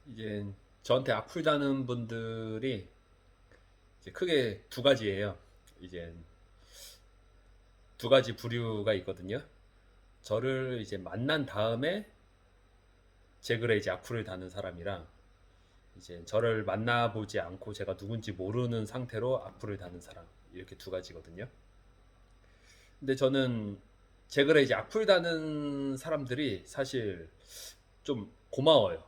이제 저한테 악플다는 분들이 이제 크게 두 가지예요. 이제 두 가지 부류가 있거든요. 저를 이제 만난 다음에 제 글에 이제 악플을 다는 사람이랑 이제 저를 만나보지 않고 제가 누군지 모르는 상태로 악플을 다는 사람, 이렇게 두 가지거든요. 근데 저는 제 글에 이제 악플 다는 사람들이 사실 좀 고마워요.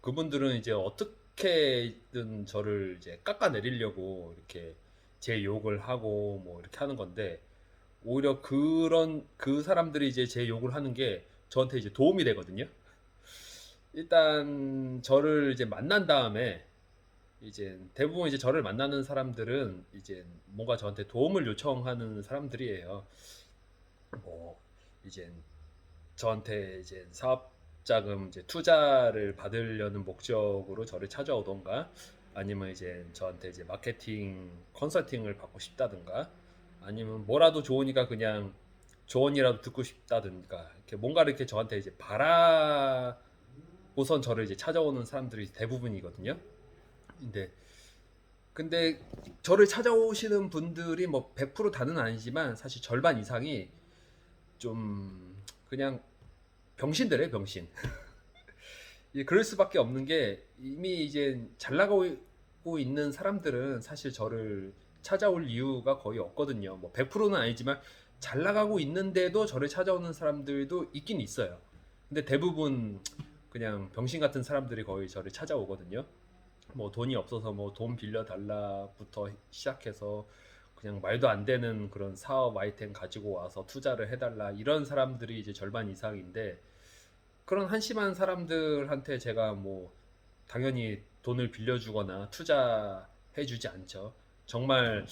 그분들은 이제 어떻게든 저를 이제 깎아내리려고 이렇게 제 욕을 하고 뭐 이렇게 하는 건데, 오히려 그 사람들이 이제 제 욕을 하는 게 저한테 이제 도움이 되거든요. 일단 저를 이제 만난 다음에 이제 대부분 이제 저를 만나는 사람들은 이제 뭔가 저한테 도움을 요청하는 사람들이에요. 뭐 이제 저한테 이제 사업 자금 이제 투자를 받으려는 목적으로 저를 찾아오던가, 아니면 이제 저한테 이제 마케팅 컨설팅을 받고 싶다든가, 아니면 뭐라도 좋으니까 그냥 조언이라도 듣고 싶다든가, 이렇게 뭔가를 이렇게 저한테 이제 바라고선 저를 이제 찾아오는 사람들이 대부분이거든요. 근데 근데 저를 찾아오시는 분들이 뭐 100% 다는 아니지만 사실 절반 이상이 좀 그냥 병신들이에요, 병신. 그럴 수밖에 없는 게, 이미 이제 잘 나가고 있는 사람들은 사실 저를 찾아올 이유가 거의 없거든요. 뭐 100%는 아니지만 잘 나가고 있는데도 저를 찾아오는 사람들도 있긴 있어요. 근데 대부분 그냥 병신 같은 사람들이 거의 저를 찾아오거든요. 뭐 돈이 없어서 뭐 돈 빌려 달라부터 시작해서 그냥 말도 안 되는 그런 사업 아이템 가지고 와서 투자를 해달라, 이런 사람들이 이제 절반 이상인데, 그런 한심한 사람들한테 제가 뭐 당연히 돈을 빌려주거나 투자해주지 않죠. 정말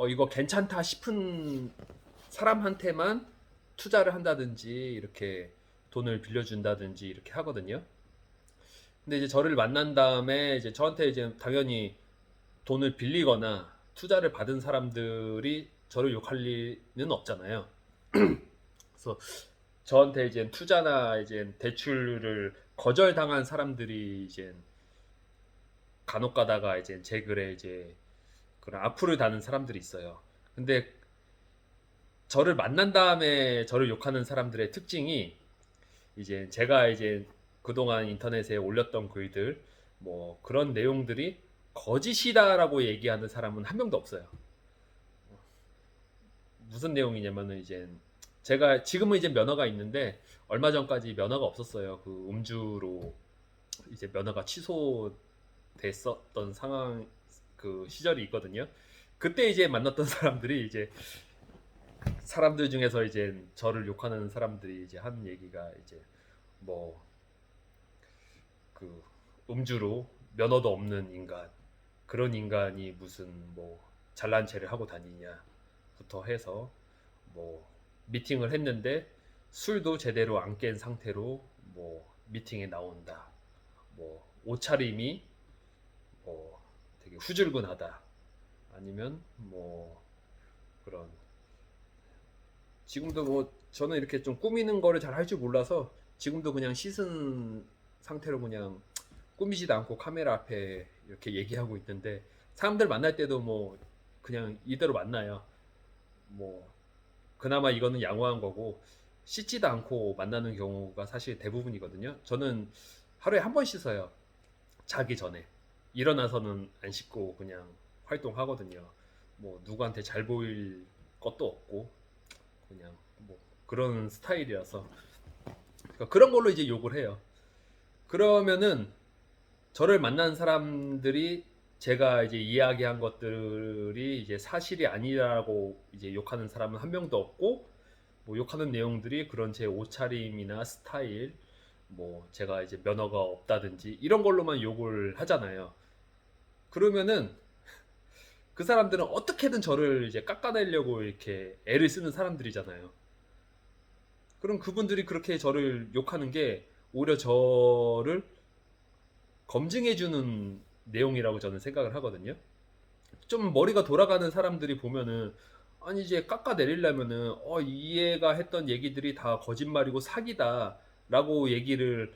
이거 괜찮다 싶은 사람한테만 투자를 한다든지 이렇게 돈을 빌려준다든지 이렇게 하거든요. 근데 이제 저를 만난 다음에 이제 저한테 이제 당연히 돈을 빌리거나 투자를 받은 사람들이 저를 욕할 리는 없잖아요. 그래서 저한테 이제 투자나 이제 대출을 거절당한 사람들이 이제 간혹 가다가 이제 제 글에 이제 그런 악플을 다는 사람들이 있어요. 근데 저를 만난 다음에 저를 욕하는 사람들의 특징이, 이제 제가 이제 그동안 인터넷에 올렸던 글들 뭐 그런 내용들이 거짓이다라고 얘기하는 사람은 한 명도 없어요. 무슨 내용이냐면은 이제 제가 지금은 이제 면허가 있는데, 얼마 전까지 면허가 없었어요. 그 음주로 이제 면허가 취소됐었던 상황, 그 시절이 있거든요. 그때 이제 만났던 사람들이 이제 사람들 중에서 이제 저를 욕하는 사람들이 이제 하는 얘기가 이제 뭐 그 음주로 면허도 없는 인간, 그런 인간이 무슨 뭐 잘난 체를 하고 다니냐부터 해서 뭐 미팅을 했는데 술도 제대로 안 깬 상태로 뭐 미팅에 나온다, 뭐 옷차림이 뭐 되게 후줄근하다, 아니면 뭐 그런, 지금도 뭐 저는 이렇게 좀 꾸미는 거를 잘 할 줄 몰라서 지금도 그냥 씻은 상태로 그냥 꾸미지도 않고 카메라 앞에 이렇게 얘기하고 있는데, 사람들 만날 때도 뭐 그냥 이대로 만나요. 뭐 그나마 이거는 양호한 거고, 씻지도 않고 만나는 경우가 사실 대부분이거든요. 저는 하루에 한 번 씻어요. 자기 전에. 일어나서는 안 씻고 그냥 활동하거든요. 뭐 누구한테 잘 보일 것도 없고 그냥 뭐 그런 스타일이라서, 그러니까 그런 걸로 이제 욕을 해요. 그러면은 저를 만난 사람들이 제가 이제 이야기한 것들이 이제 사실이 아니라고 이제 욕하는 사람은 한 명도 없고, 뭐 욕하는 내용들이 그런 제 옷차림이나 스타일, 뭐 제가 이제 면허가 없다든지 이런 걸로만 욕을 하잖아요. 그러면은 그 사람들은 어떻게든 저를 이제 깎아내려고 이렇게 애를 쓰는 사람들이잖아요. 그럼 그분들이 그렇게 저를 욕하는 게 오히려 저를 검증해주는 내용이라고 저는 생각을 하거든요. 좀 머리가 돌아가는 사람들이 보면은, 아니 이제 깎아내리려면은 이해가 했던 얘기들이 다 거짓말이고 사기다라고 얘기를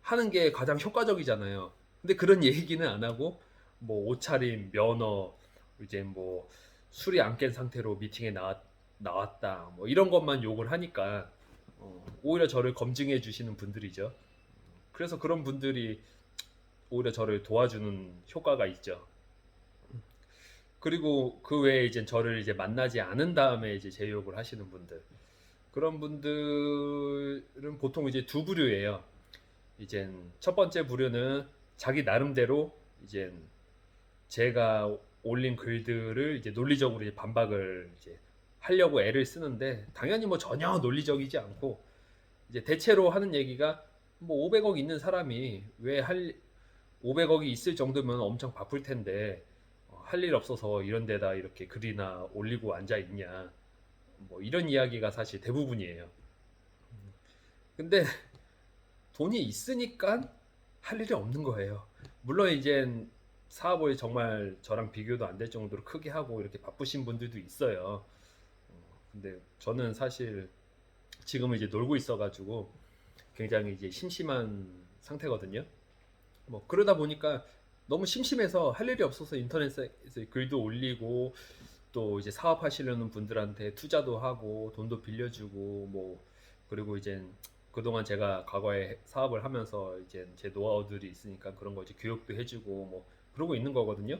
하는 게 가장 효과적이잖아요. 근데 그런 얘기는 안 하고 뭐 옷차림, 면허, 이제 뭐 술이 안 깬 상태로 미팅에 나왔다 뭐 이런 것만 욕을 하니까 오히려 저를 검증해 주시는 분들이죠. 그래서 그런 분들이 오히려 저를 도와주는 효과가 있죠. 그리고 그 외에 이제 저를 이제 만나지 않은 다음에 이제 제욕을 하시는 분들, 그런 분들은 보통 이제 두 부류예요. 이젠 첫 번째 부류는 자기 나름대로 이제 제가 올린 글들을 이제 논리적으로 이제 반박을 이제 하려고 애를 쓰는데, 당연히 뭐 전혀 논리적이지 않고 이제 대체로 하는 얘기가 뭐 500억 있는 사람이 왜 할 500억이 있을 정도면 엄청 바쁠 텐데 할 일 없어서 이런 데다 이렇게 글이나 올리고 앉아 있냐, 뭐 이런 이야기가 사실 대부분이에요. 근데 돈이 있으니까 할 일이 없는 거예요. 물론 이젠 사업을 정말 저랑 비교도 안 될 정도로 크게 하고 이렇게 바쁘신 분들도 있어요. 근데 저는 사실 지금은 이제 놀고 있어가지고 굉장히 이제 심심한 상태거든요. 뭐 그러다 보니까 너무 심심해서 할 일이 없어서 인터넷에 글도 올리고 또 이제 사업하시려는 분들한테 투자도 하고 돈도 빌려주고 뭐, 그리고 이제 그동안 제가 과거에 사업을 하면서 이제 제 노하우들이 있으니까 그런 거 이제 교육도 해주고 뭐 그러고 있는 거거든요.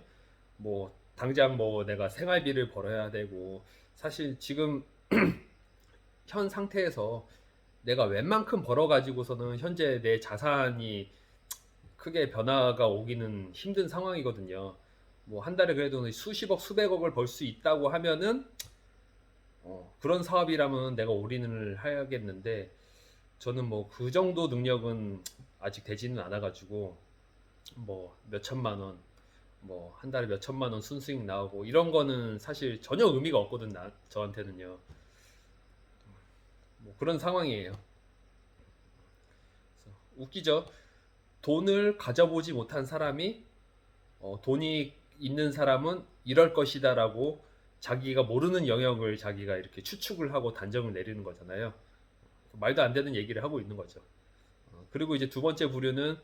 뭐 당장 뭐 내가 생활비를 벌어야 되고, 사실 지금 현 상태에서 내가 웬만큼 벌어가지고서는 현재 내 자산이 크게 변화가 오기는 힘든 상황이거든요. 뭐 한 달에 그래도 수십억, 수백억을 벌 수 있다고 하면은 그런 사업이라면 내가 올인을 해야겠는데, 저는 뭐 그 정도 능력은 아직 되지는 않아가지고 뭐 몇 천만 원, 뭐 한 달에 몇 천만 원 순수익 나오고 이런 거는 사실 전혀 의미가 없거든, 저한테는요. 뭐 그런 상황이에요. 그래서 웃기죠. 돈을 가져보지 못한 사람이 돈이 있는 사람은 이럴 것이다라고 자기가 모르는 영역을 자기가 이렇게 추측을 하고 단정을 내리는 거잖아요. 말도 안 되는 얘기를 하고 있는 거죠. 그리고 이제 두 번째 부류는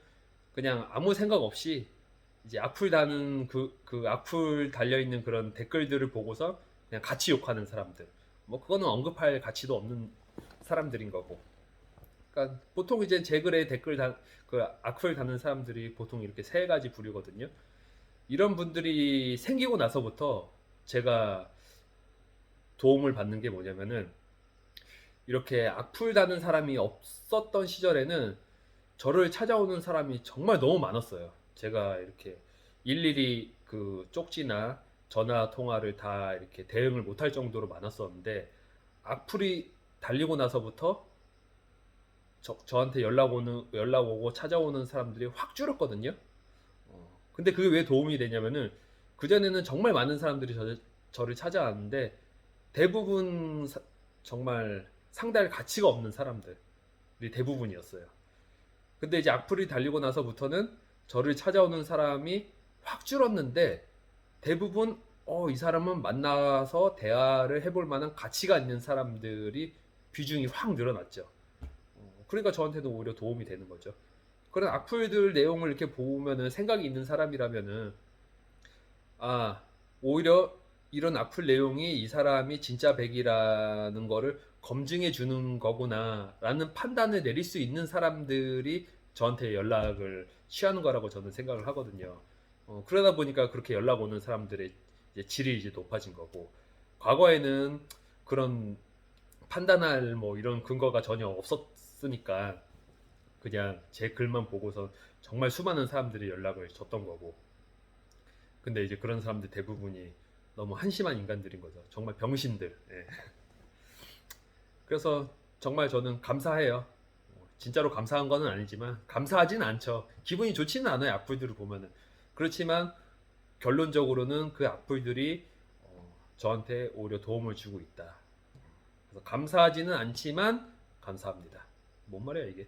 그냥 아무 생각 없이 이제 악플 다는 그 악플 달려 있는 그런 댓글들을 보고서 그냥 같이 욕하는 사람들. 뭐 그거는 언급할 가치도 없는 사람들인 거고. 그러니까 보통 이제 제 글에 그 악플 다는 사람들이 보통 이렇게 세 가지 부류거든요. 이런 분들이 생기고 나서부터 제가 도움을 받는 게 뭐냐면은, 이렇게 악플 다는 사람이 없었던 시절에는 저를 찾아오는 사람이 정말 너무 많았어요. 제가 이렇게 일일이 그 쪽지나 전화 통화를 다 이렇게 대응을 못할 정도로 많았었는데, 악플이 달리고 나서부터 저한테 연락 오고 찾아오는 사람들이 확 줄었거든요. 근데 그게 왜 도움이 되냐면은, 그전에는 정말 많은 사람들이 저를 찾아왔는데 대부분 정말 상대할 가치가 없는 사람들이 대부분이었어요. 근데 이제 악플이 달리고 나서부터는 저를 찾아오는 사람이 확 줄었는데, 대부분 이 사람은 만나서 대화를 해볼 만한 가치가 있는 사람들이 비중이 확 늘어났죠. 그러니까 저한테도 오히려 도움이 되는 거죠. 그런 악플들 내용을 이렇게 보면은 생각이 있는 사람이라면은, 아, 오히려 이런 악플 내용이 이 사람이 진짜 백이라는 거를 검증해 주는 거구나라는 판단을 내릴 수 있는 사람들이 저한테 연락을 취하는 거라고 저는 생각을 하거든요. 그러다 보니까 그렇게 연락 오는 사람들의 이제 질이 이제 높아진 거고, 과거에는 그런 판단할 뭐 이런 근거가 전혀 없었으니까 그냥 제 글만 보고서 정말 수많은 사람들이 연락을 줬던 거고, 근데 이제 그런 사람들 대부분이 너무 한심한 인간들인 거죠. 정말 병신들. 예. 그래서 정말 저는 감사해요. 진짜로 감사한 거는 아니지만 감사하진 않죠. 기분이 좋지는 않아요, 악플들을 보면은. 그렇지만 결론적으로는 그 악플들이 저한테 오히려 도움을 주고 있다. 그래서 감사하지는 않지만 감사합니다. 뭔 말이야 이게?